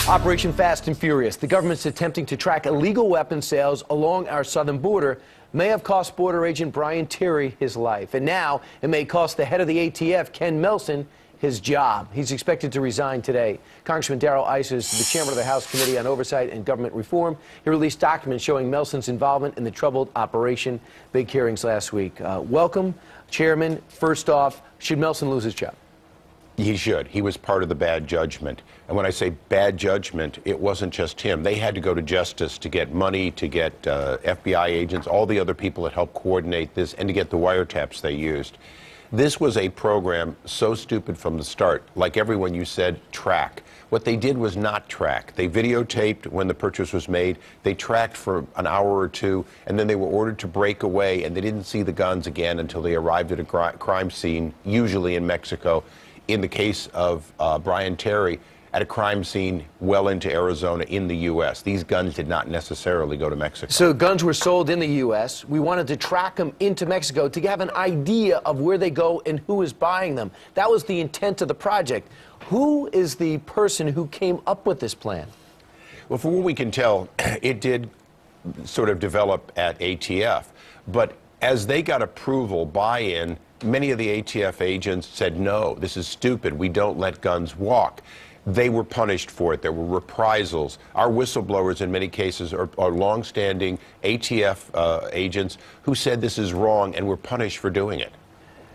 Operation Fast and Furious. The government's attempting to track illegal weapons sales along our southern border may have cost border agent Brian Terry his life. And now it may cost the head of the ATF, Ken Melson, his job. He's expected to resign today. Congressman Darrell Issa is the chairman of the House Committee on Oversight and Government Reform. He released documents showing Melson's involvement in the troubled operation. Big hearings last week. Welcome, Chairman. First off, should Melson lose his job? He should. He was part of the bad judgment. And when I say bad judgment, it wasn't just him. They had to go to justice to get money, to get FBI agents, all the other people that helped coordinate this, and to get the wiretaps they used. This was a program so stupid from the start. Like everyone, you said, track. What they did was not track. They videotaped when the purchase was made. They tracked for an hour or two, and then they were ordered to break away, and they didn't see the guns again until they arrived at a crime scene, usually in Mexico. In the case of Brian Terry, at a crime scene well into Arizona in the U.S. These guns did not necessarily go to Mexico. So guns were sold in the U.S. We wanted to track them into Mexico to have an idea of where they go and who is buying them. That was the intent of the project. Who is the person who came up with this plan? Well, from what we can tell, it did sort of develop at ATF. But as they got approval, buy-in, many of the ATF agents said, no, this is stupid. We don't let guns walk. They were punished for it. There were reprisals. Our whistleblowers, in many cases, are long-standing ATF agents who said this is wrong and were punished for doing it.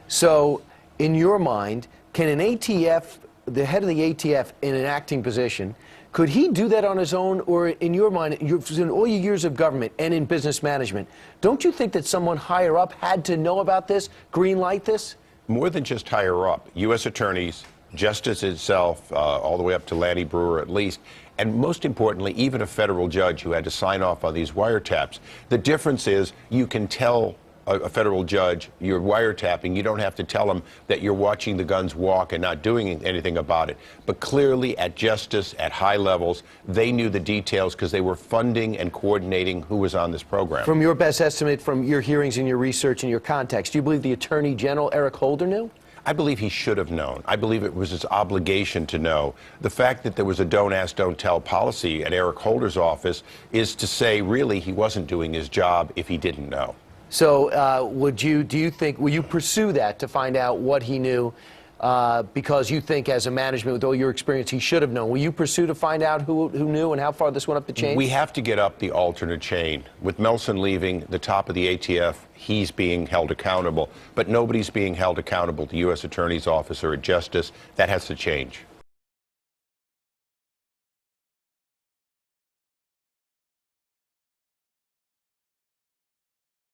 So, in your mind, can an ATF, the head of the ATF in an acting position, could he do that on his own? Or in your mind, in all your years of government and in business management, don't you think that someone higher up had to know about this, green light this? More than just higher up. U.S. attorneys, justice itself, all the way up to Lanny Breuer at least, and most importantly, even a federal judge who had to sign off on these wiretaps. The difference is you can tell a federal judge you're wiretapping. You don't have to tell them that you're watching the guns walk and not doing anything about it. But clearly at justice, at high levels, they knew the details because they were funding and coordinating who was on this program. From your best estimate, from your hearings and your research and your context, do you believe the Attorney General, Eric Holder, knew? I believe he should have known. I believe it was his obligation to know. The fact that there was a don't ask, don't tell policy at Eric Holder's office is to say, really, he wasn't doing his job if he didn't know. So do you think, will you pursue that to find out what he knew? Because you think as a management, with all your experience, he should have known. Will you pursue to find out who knew and how far this went up the chain? We have to get up the alternate chain. With Melson leaving the top of the ATF, he's being held accountable. But nobody's being held accountable. The U.S. Attorney's Office or at Justice. That has to change.